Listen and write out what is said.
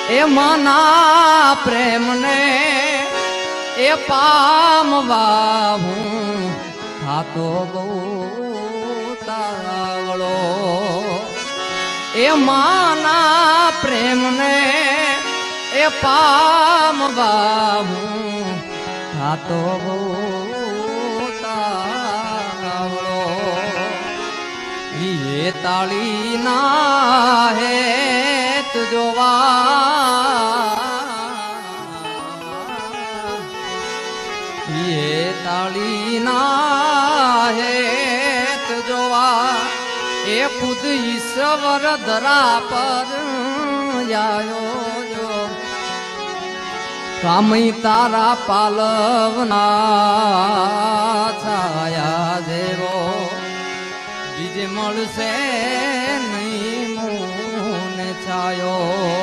એ મના પ્રેમને એ પામવા હું થાતો બહુ તાવળો એ માના પ્રેમને એ પામવા હું થાતો બહુ તાવળો એ તાળી ના હે જોવા એ તાળી ના હેત જોવા એ ખુદ ઈશ્વર ધરા પર આયો જો કામી તારા પાલવના છાયા જેવો બીજે મળશે નહીં મોને છાયો